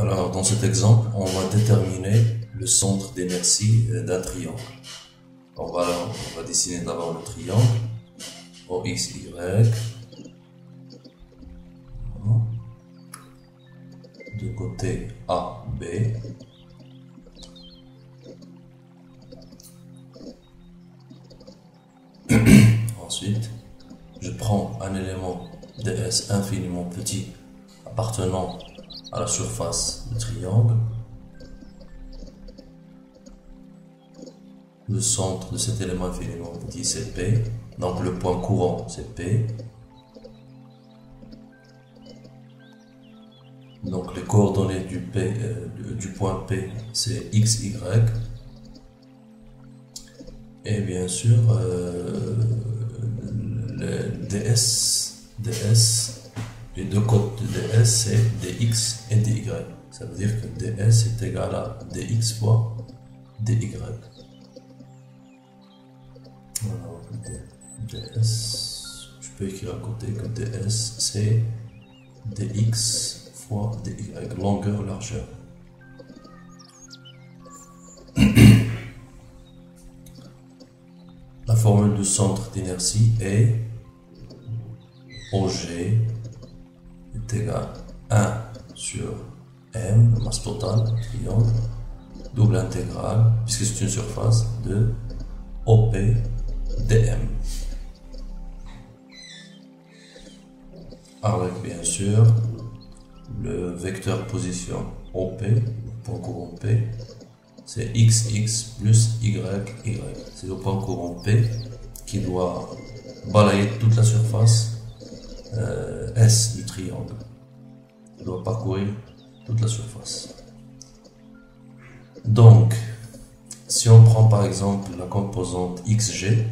Alors, dans cet exemple, on va déterminer le centre d'inertie d'un triangle. On va dessiner d'abord le triangle, OXY. De côté A, B. Ensuite, je prends un élément ds infiniment petit appartenant à la surface du triangle. Le centre de cet élément infiniment petit, c'est P. Donc le point courant, c'est P. Donc les coordonnées du point P, c'est X, Y. Et bien sûr, le DS, les deux côtés de DS, c'est dx et dy. Ça veut dire que ds est égal à dx fois dy. Alors, ds, je peux écrire à côté que ds, c'est dx fois dy, longueur, largeur. La formule du centre d'inertie est OG est égal à 1 sur M, masse totale, triangle, double intégrale, puisque c'est une surface, de OP dm. Avec bien sûr le vecteur position OP, point courant P, c'est XX plus YY. C'est le point courant P qui doit balayer toute la surface S du triangle. Il doit parcourir toute la surface. Donc, si on prend par exemple la composante XG,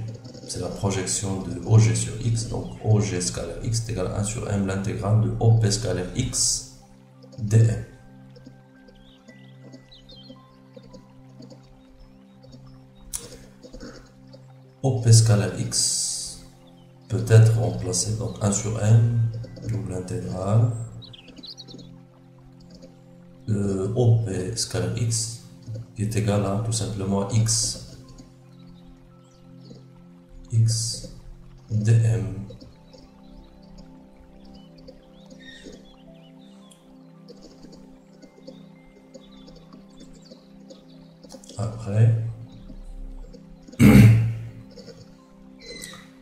c'est la projection de OG sur X, donc OG scalaire X est égal à 1 sur M, l'intégrale de OP scalaire X dm. OP scalaire X peut être remplacé, donc 1 sur M, double intégrale, de OP scalaire X qui est égal à tout simplement X dm. Après,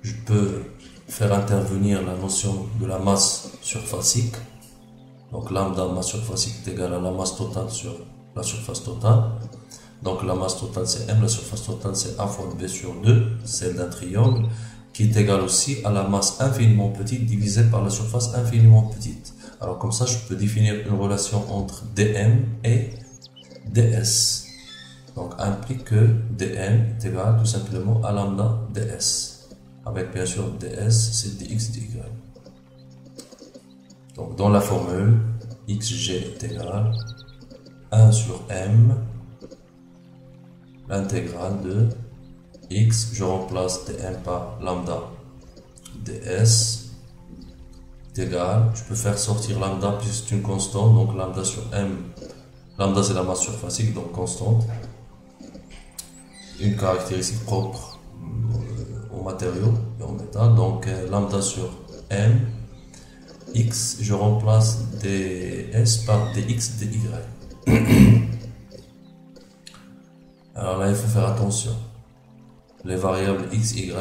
je peux faire intervenir la notion de la masse surfacique. Donc lambda masse surfacique est égale à la masse totale sur la surface totale. Donc la masse totale c'est M, la surface totale c'est A fois B sur 2, celle d'un triangle, qui est égale aussi à la masse infiniment petite divisée par la surface infiniment petite. Alors comme ça je peux définir une relation entre dm et ds. Donc implique que dm est égal tout simplement à lambda ds. Avec bien sûr ds c'est dx dy. Donc dans la formule, xg est égal à 1 sur m, l'intégrale de x, je remplace dm par lambda ds, est égal, je peux faire sortir lambda puisque c'est une constante, donc lambda sur m, lambda c'est la masse surfacique, donc constante, une caractéristique propre aux matériaux et aux métal, donc lambda sur m, x, je remplace ds par dx dy. Alors là, il faut faire attention. Les variables x, y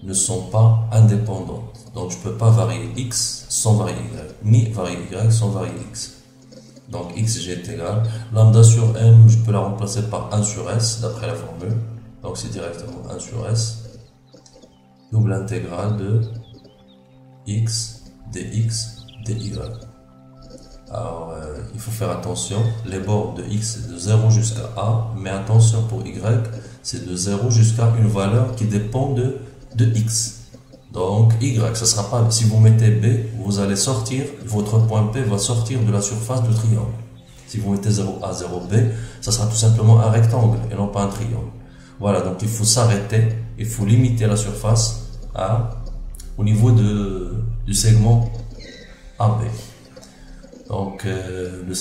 ne sont pas indépendantes. Donc je ne peux pas varier x sans varier y, ni varier y sans varier x. Donc xg est égal. Lambda sur m, je peux la remplacer par 1 sur s, d'après la formule. Donc c'est directement 1 sur s. Double intégrale de x, dx, dy. Alors, il faut faire attention, les bords de x c'est de 0 jusqu'à a, mais attention pour y, c'est de 0 jusqu'à une valeur qui dépend de x. Donc, y, ça sera pas, si vous mettez b, vous allez sortir, votre point P va sortir de la surface du triangle. Si vous mettez 0a, 0b, ça sera tout simplement un rectangle et non pas un triangle. Voilà, donc il faut s'arrêter, il faut limiter la surface au niveau du segment AB. Donc, le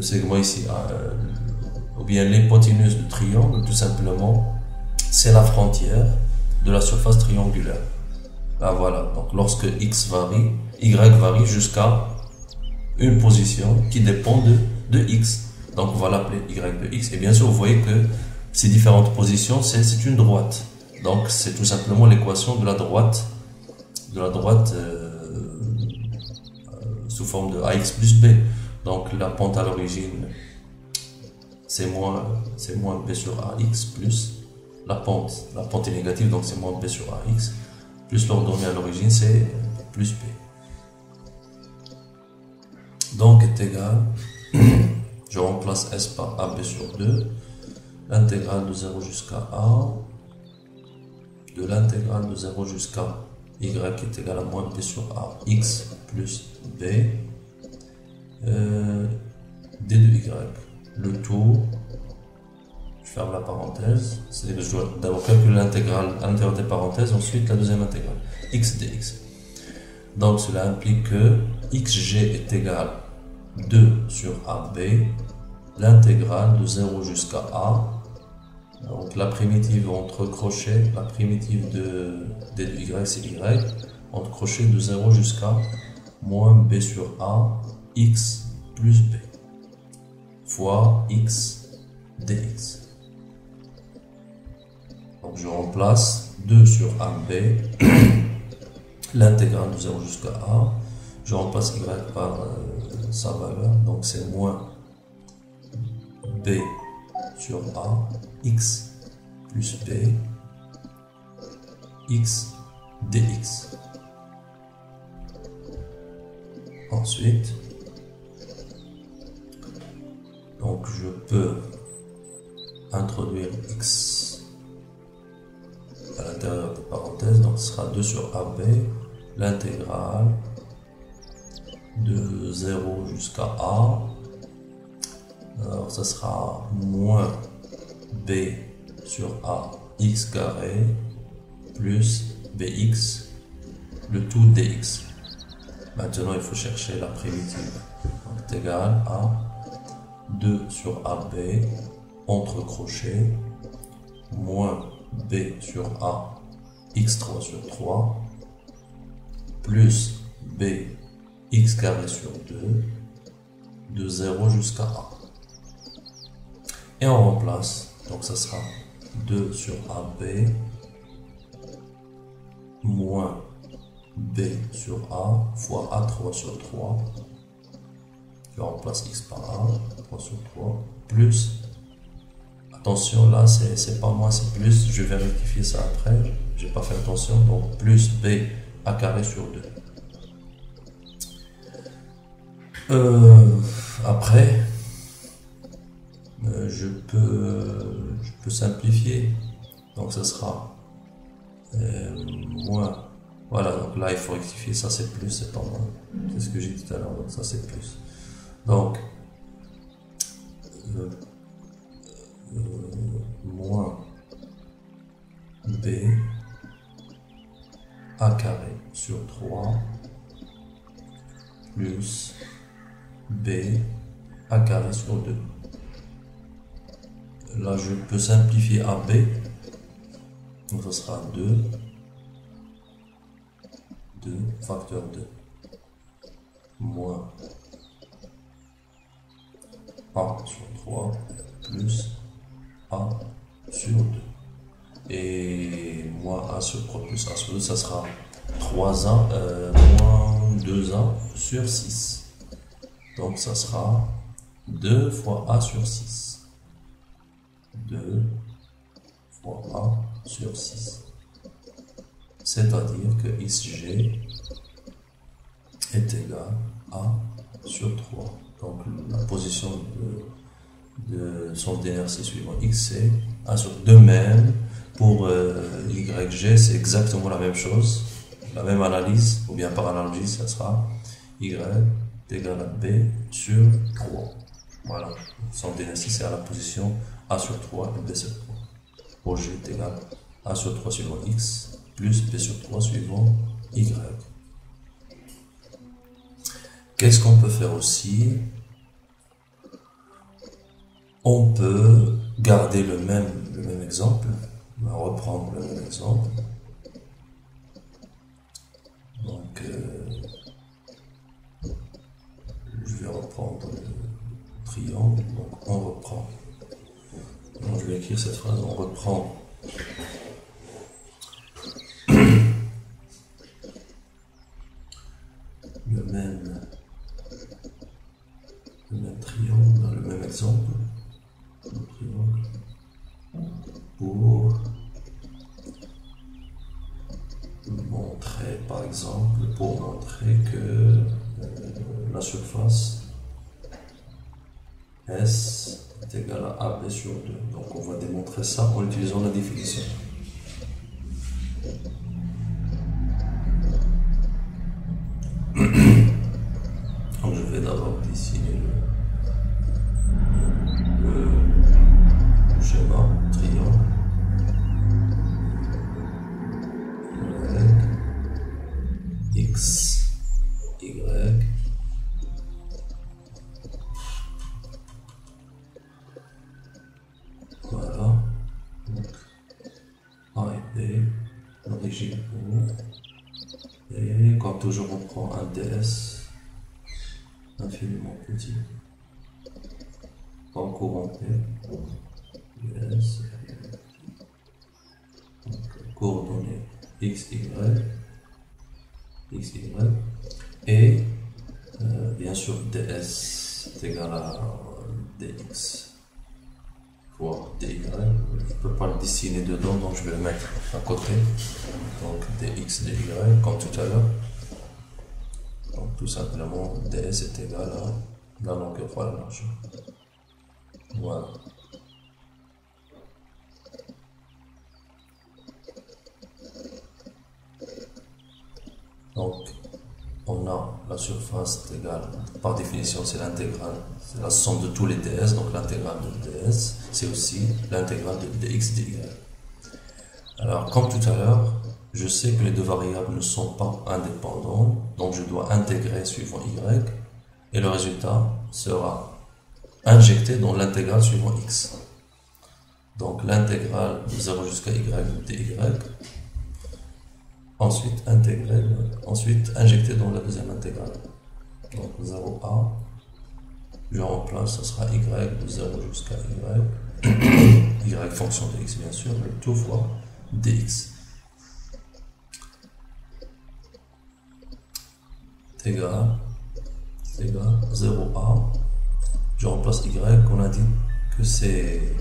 segment ici, ou bien l'hypoténuse du triangle, tout simplement, c'est la frontière de la surface triangulaire. Là, voilà. Donc, lorsque x varie, y varie jusqu'à une position qui dépend de x. Donc, on va l'appeler y de x. Et bien sûr, vous voyez que ces différentes positions, c'est une droite. Donc, c'est tout simplement l'équation de la droite sous forme de ax plus b. Donc, la pente à l'origine, c'est moins b sur ax plus la pente est négative, donc c'est moins b sur ax, plus l'ordonnée à l'origine, c'est plus b. Donc est égal, je remplace s par ab sur 2, l'intégrale de 0 jusqu'à a, de l'intégrale de 0 jusqu'à y est égal à moins b sur a, x plus b, d de y, le tout. Je ferme la parenthèse, c'est que je dois d'abord calculer l'intégrale à l'intérieur des parenthèses, ensuite la deuxième intégrale, x dx. Donc cela implique que xg est égal 2 sur ab, l'intégrale de 0 jusqu'à a, donc la primitive entre crochets, la primitive de d de y c'est y, entre crochets de 0 jusqu'à moins b sur a, x plus b, fois x dx. Donc je remplace 2 sur AB, l'intégrale de 0 jusqu'à A, je remplace y par sa valeur, donc c'est moins B sur A, x plus B, x dx. Ensuite, donc je peux introduire x à l'intérieur des parenthèses, donc ce sera 2 sur AB, l'intégrale de 0 jusqu'à A, alors ça sera moins B sur A x carré plus bx, le tout dx. Maintenant il faut chercher la primitive, donc c'est égal à 2 sur AB entre crochets moins b sur a x3 sur 3 plus b x carré sur 2 de 0 jusqu'à a. Et on remplace, donc ça sera 2 sur ab moins b sur a fois a3 sur 3. Je remplace x par a, 3 sur 3, plus, attention là c'est pas moi, c'est plus, je vais rectifier ça après, j'ai pas fait attention, donc plus b a carré sur 2. Après, je peux simplifier, donc ça sera moins, voilà, donc là il faut rectifier, ça c'est plus, c'est pas moins, c'est ce que j'ai dit tout à l'heure, donc ça c'est plus. Donc, moins b a carré sur 3 plus b a carré sur 2. Là, je peux simplifier AB, donc ça sera 2 facteur 2 moins A sur 3 plus A sur 2. Et moins A sur 3 plus A sur 2, ça sera 3A moins 2A sur 6. Donc ça sera 2 fois A sur 6. 2 fois A sur 6. C'est-à-dire que XG est égal à A sur 3. Donc la position de son d'inertie suivant X c'est A sur 2. De même, pour YG, c'est exactement la même chose. La même analyse, ou bien par analogie, ça sera Y est égal à B sur 3. Voilà, son d'inertie c'est à la position A sur 3 et B sur 3. Pour G est égal à A sur 3 suivant X plus B sur 3 suivant Y. Qu'est-ce qu'on peut faire aussi? On peut garder le même exemple. On va reprendre le même exemple. Donc, je vais reprendre le triangle. Donc, on reprend. Donc, je vais écrire cette phrase. On reprend le même triangle dans le même exemple. Le triangle pour montrer, par exemple, que la surface S est égale à AB sur 2. Donc on va démontrer ça en utilisant la définition. Donc je vais d'abord dessiner le schéma triangle. X, Y, voilà, donc A et B, l'origine O, et comme toujours on prend un DS infiniment petit, en courant P, DS, donc coordonnées X, Y, et bien sûr ds est égal à dx fois dy. Je ne peux pas le dessiner dedans, donc je vais le mettre à côté. Donc dx, dy, comme tout à l'heure. Donc tout simplement ds est égal à la longueur fois la largeur. Voilà. Donc, on a la surface égale, par définition, c'est l'intégrale, c'est la somme de tous les ds, donc l'intégrale de ds, c'est aussi l'intégrale de dx, dy. Alors, comme tout à l'heure, je sais que les deux variables ne sont pas indépendantes, donc je dois intégrer suivant y, et le résultat sera injecté dans l'intégrale suivant x. Donc, l'intégrale de 0 jusqu'à y de dy, ensuite injecté dans la deuxième intégrale. Donc 0a, je remplace, ça sera y de 0 jusqu'à y, y fonction de x bien sûr, le tout fois dx. C'est égal 0a, je remplace y, on a dit que c'est,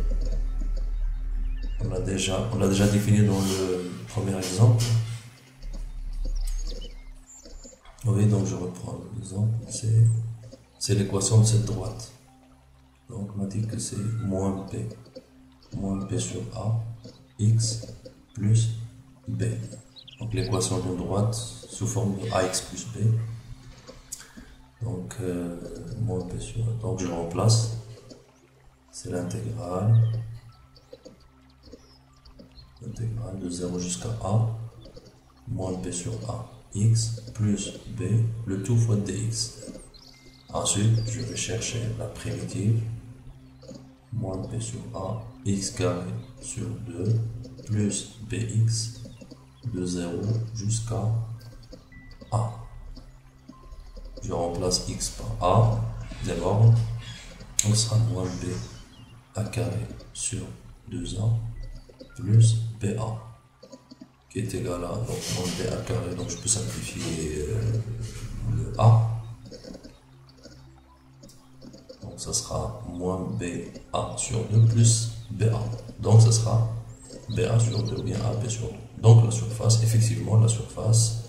on l'a déjà défini dans le premier exemple. Oui, donc je reprends l'exemple, c'est l'équation de cette droite. Donc on a dit que c'est moins P sur A, X plus B. Donc l'équation d'une droite sous forme de AX plus B. Donc moins P sur A. Donc je remplace, c'est l'intégrale de 0 jusqu'à A, moins P sur A. X plus B, le tout fois dx. Ensuite, je vais chercher la primitive, moins P sur A, x carré sur 2, plus bx, de 0 jusqu'à A. Je remplace x par A, d'abord, on sera moins B A carré sur 2A, plus BA. Qui est égal à donc moins b a carré, donc je peux simplifier le a, donc ça sera moins ba sur 2 plus ba, donc ça sera ba sur 2 ou bien ab sur 2. Donc la surface, effectivement la surface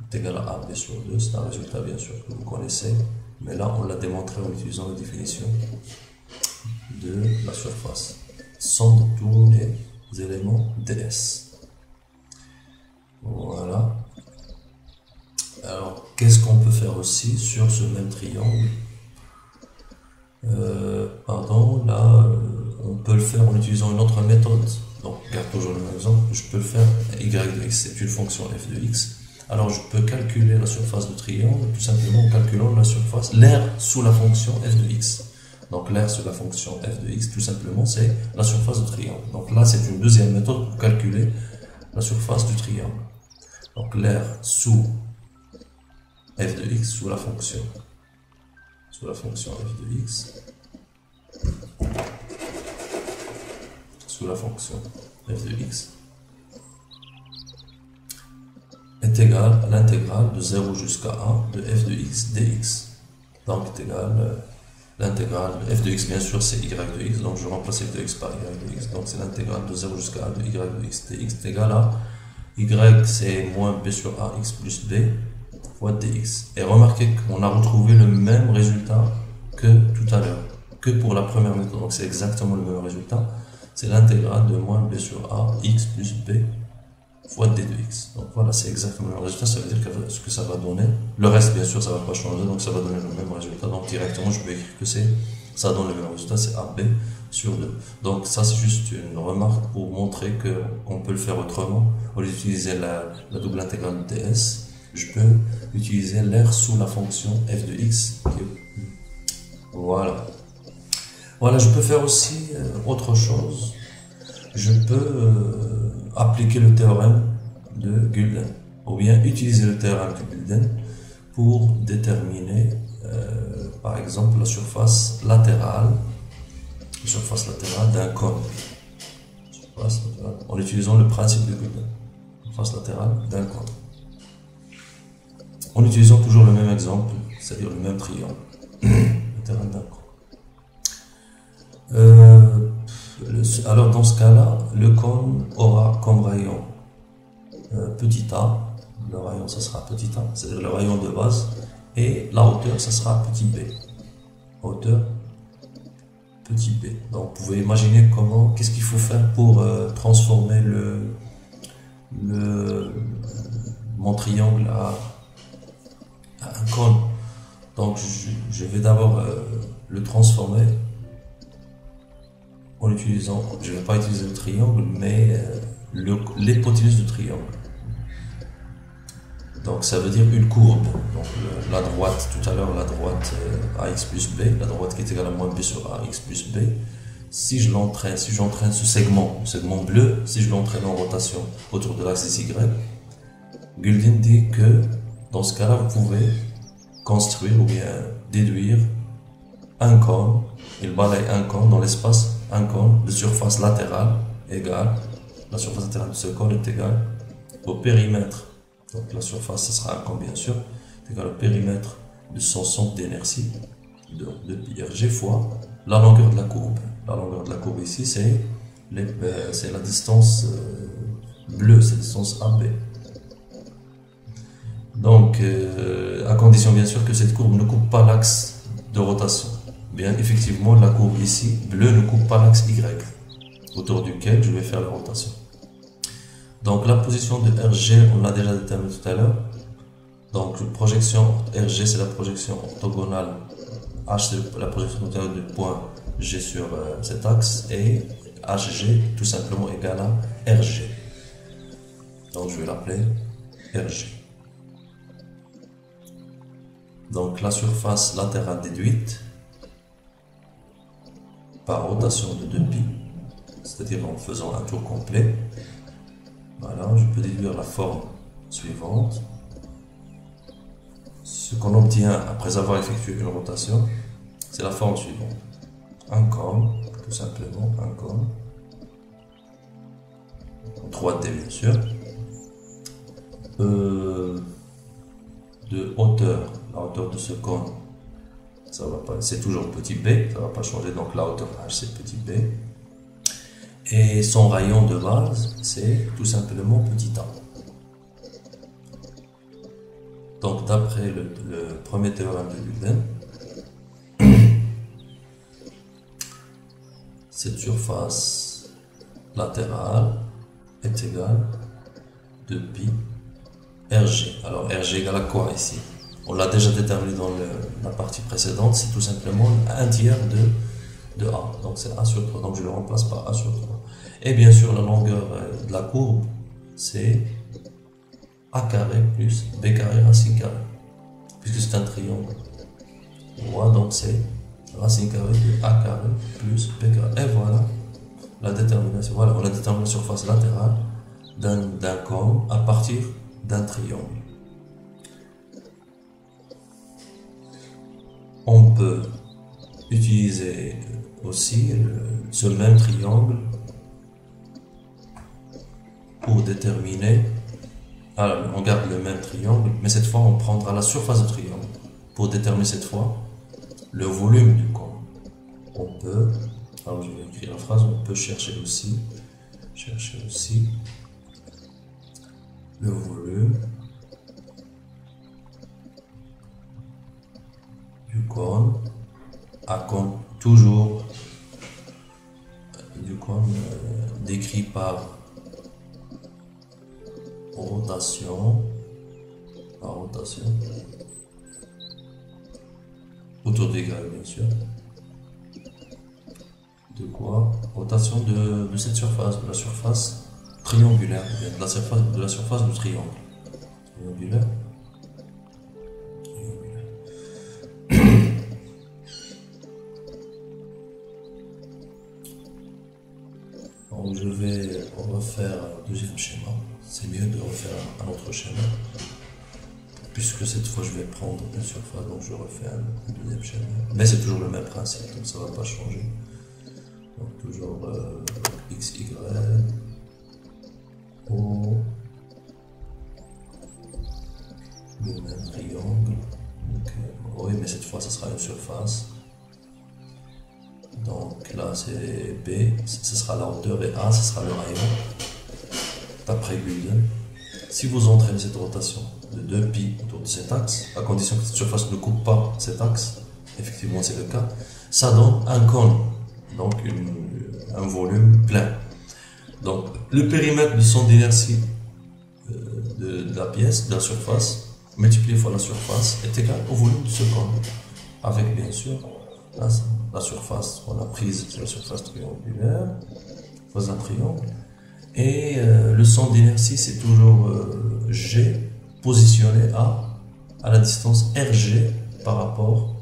est égale à ab sur 2, c'est un résultat bien sûr que vous connaissez, mais là on l'a démontré en utilisant la définition de la surface, somme de tous les éléments ds. Voilà. Alors, qu'est-ce qu'on peut faire aussi sur ce même triangle? On peut le faire en utilisant une autre méthode. Donc, regarde toujours le même exemple. Je peux le faire y de x, c'est une fonction f de x. Alors je peux calculer la surface du triangle tout simplement en calculant la surface, l'aire sous la fonction f de x. Donc l'aire sous la fonction f de x, tout simplement, c'est la surface du triangle. Donc là, c'est une deuxième méthode pour calculer la surface du triangle. Donc l'aire sous f de x, sous la fonction f de x, sous la fonction f de x, est égal à l'intégrale de 0 jusqu'à 1 de f de x dx. Donc est égal l'intégrale de f de x, bien sûr, c'est y de x, donc je remplace f de x par y de x, donc c'est l'intégrale de 0 jusqu'à 1 de y de x dx est égal à y, c'est moins b sur a x plus b fois dx. Et remarquez qu'on a retrouvé le même résultat que tout à l'heure, que pour la première méthode, donc c'est exactement le même résultat, c'est l'intégrale de moins b sur a x plus b fois d de x. Donc voilà, c'est exactement le même résultat, ça veut dire que ce que ça va donner, le reste bien sûr ça va pas changer, donc ça va donner le même résultat, donc directement je peux écrire que ça donne le même résultat, c'est AB sur 2. Donc ça c'est juste une remarque pour montrer qu'on peut le faire autrement. Au lieu d'utiliser la double intégrale de ds, je peux utiliser l'aire sous la fonction f de x. Voilà. Voilà, je peux faire aussi autre chose. Je peux appliquer le théorème de Gülden, ou bien utiliser le théorème de Gülden pour déterminer, par exemple, la surface latérale d'un cône, en utilisant le principe de Gülden, surface latérale d'un cône. En utilisant toujours le même exemple, c'est-à-dire le même triangle, latéral d'un cône. Alors dans ce cas-là, le cône aura comme rayon petit a, le rayon ça sera petit a, c'est-à-dire le rayon de base, et la hauteur ça sera petit b, hauteur petit b. Donc vous pouvez imaginer qu'est-ce qu'il faut faire pour transformer mon triangle à un cône. Donc je vais d'abord le transformer en utilisant, je ne vais pas utiliser le triangle, mais l'hypoténuse du triangle. Donc ça veut dire une courbe. Donc la droite, tout à l'heure, la droite ax plus b, la droite qui est égale à moins b sur ax plus b. Si j'entraîne ce segment bleu, si je l'entraîne en rotation autour de l'axe des y, Gülden dit que dans ce cas-là, vous pouvez construire ou bien déduire un cône, il balaye un cône dans l'espace, un cône de surface latérale égale, la surface latérale de ce cône est égale au périmètre, donc la surface, ce sera un cône bien sûr, est égal au périmètre de son centre d'inertie de pi rg fois la longueur de la courbe. La longueur de la courbe ici, c'est la distance bleue, c'est la distance AB. Donc, à condition bien sûr que cette courbe ne coupe pas l'axe de rotation. Bien, effectivement, la courbe ici, bleue, ne coupe pas l'axe Y, autour duquel je vais faire la rotation. Donc, la position de RG, on l'a déjà déterminé tout à l'heure. Donc, projection RG, c'est la projection orthogonale. H, c'est la projection orthogonale du point G sur cet axe. Et HG, tout simplement, égal à RG. Donc, je vais l'appeler RG. Donc, la surface latérale déduite par rotation de 2π, c'est-à-dire en faisant un tour complet. Voilà, je peux déduire la forme suivante. Ce qu'on obtient après avoir effectué une rotation, c'est la forme suivante. Un cône, tout simplement, un cône, en 3D bien sûr, de hauteur, la hauteur de ce cône, ça va pas, c'est toujours petit b, ça va pas changer, donc la hauteur h c'est petit b, et son rayon de base c'est tout simplement petit a. Donc d'après le premier théorème de Gülden, cette surface latérale est égale à 2π RG. Alors RG égale à quoi ici? On l'a déjà déterminé dans la partie précédente, c'est tout simplement un tiers de A. Donc c'est A sur 3, donc je le remplace par A sur 3. Et bien sûr la longueur de la courbe, c'est A carré plus B carré racine carrée. Puisque c'est un triangle droit, donc c'est racine carrée de A carré plus B carré. Et voilà la détermination. Voilà, on a déterminé la surface latérale d'un cône à partir d'un triangle. On peut utiliser aussi ce même triangle pour déterminer. Alors, on garde le même triangle, mais cette fois on prendra la surface du triangle pour déterminer cette fois le volume du cône. On peut, alors je vais écrire la phrase, on peut chercher aussi le volume du cône à cône toujours du cône décrit par rotation autour des grèves bien sûr. De quoi? Rotation de cette surface, de la surface triangulaire, de la surface du triangle. Triangulaire. Donc je vais refaire un deuxième schéma. C'est mieux de refaire un autre schéma. Puisque cette fois je vais prendre une surface, donc je refais un deuxième schéma. Mais c'est toujours le même principe, donc ça ne va pas changer. Donc toujours X, Y, O, le même triangle. Donc, oui, mais cette fois ça sera une surface. Donc là c'est B, ce sera la hauteur, et A, ce sera le rayon. D'après Gulden, si vous entraînez cette rotation de 2π autour de cet axe, à condition que cette surface ne coupe pas cet axe, effectivement c'est le cas, ça donne un cône, donc un volume plein. Donc le périmètre du centre d'inertie de la pièce, de la surface, multiplié fois la surface est égal au volume de ce cône, avec bien sûr la surface qu'on a prise, c'est la surface triangulaire, face d'un triangle, et le centre d'inertie c'est toujours G positionné à la distance RG par rapport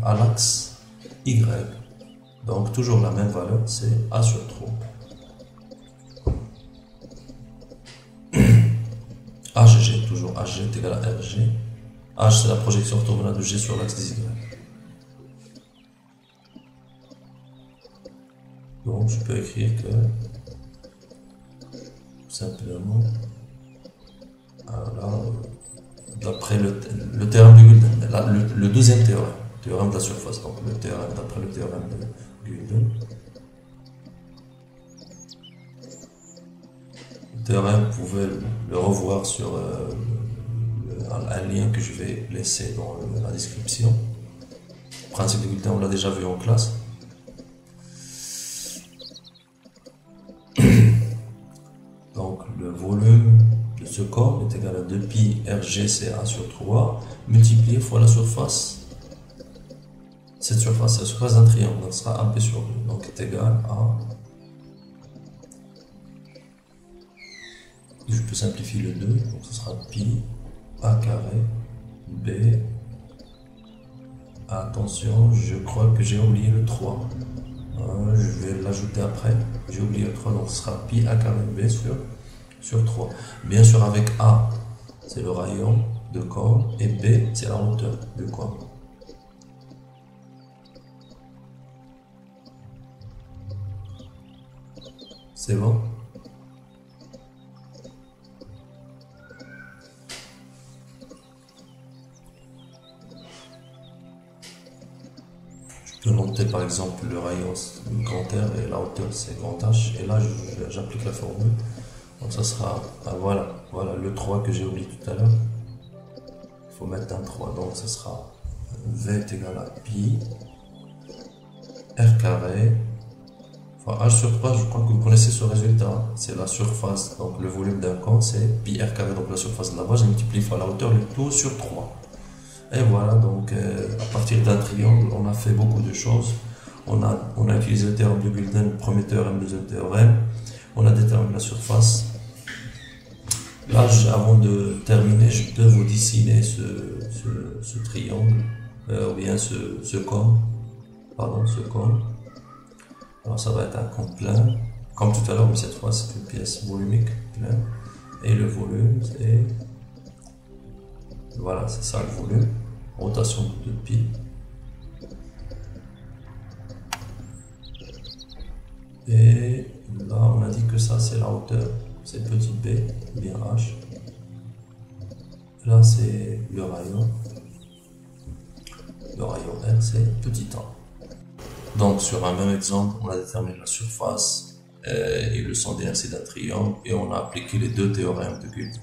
à l'axe Y. Donc toujours la même valeur, c'est A sur 3. HG, toujours HG est égal à RG. H c'est la projection orthogonale de G sur l'axe des Y. Donc je peux écrire que simplement, d'après le théorème de Gulden, le deuxième théorème de la surface, donc d'après le théorème de Gulden, le théorème, vous pouvez le revoir sur un lien que je vais laisser dans la description. Le principe de Gulden, on l'a déjà vu en classe. Donc le volume de ce cône est égal à 2π RGCA sur 3 multiplié fois la surface. Cette surface, c'est la surface d'un triangle, donc ce sera 1π sur 2, donc est égal à... Je peux simplifier le 2, donc ce sera pi A carré B. Attention, je crois que j'ai oublié le 3. Je vais l'ajouter après. J'ai oublié le 3, donc ce sera pi A carré B sur 3. Bien sûr, avec A, c'est le rayon de cône, et B, c'est la hauteur du cône. C'est bon? Je peux noter par exemple le rayon grand R et la hauteur c'est grand H, et là j'applique la formule. Donc ça sera, voilà le 3 que j'ai oublié tout à l'heure. Il faut mettre un 3, donc ça sera V est égal à pi R carré fois H sur 3, je crois que vous connaissez ce résultat. C'est la surface, donc le volume d'un cône c'est pi R carré, donc la surface de la base, j'ai multiplié fois la hauteur, le tout sur 3. Et voilà, donc à partir d'un triangle, on a fait beaucoup de choses. On a utilisé le théorème de Gulden, premier théorème, deuxième théorème. On a déterminé la surface Là, avant de terminer, je peux vous dessiner ce triangle, ou bien ce cône, pardon, ce cône. Alors ça va être un cône plein, comme tout à l'heure, mais cette fois c'est une pièce volumique plein. Et le volume, c'est, voilà, c'est ça le volume, rotation de 2 pi. Et là, on a dit que ça c'est la hauteur, c'est petit b, bien h. Là, c'est le rayon. Le rayon R, c'est petit a. Donc, sur un même exemple, on a déterminé la surface et le centre d'inertie d'un triangle et on a appliqué les deux théorèmes de Guth.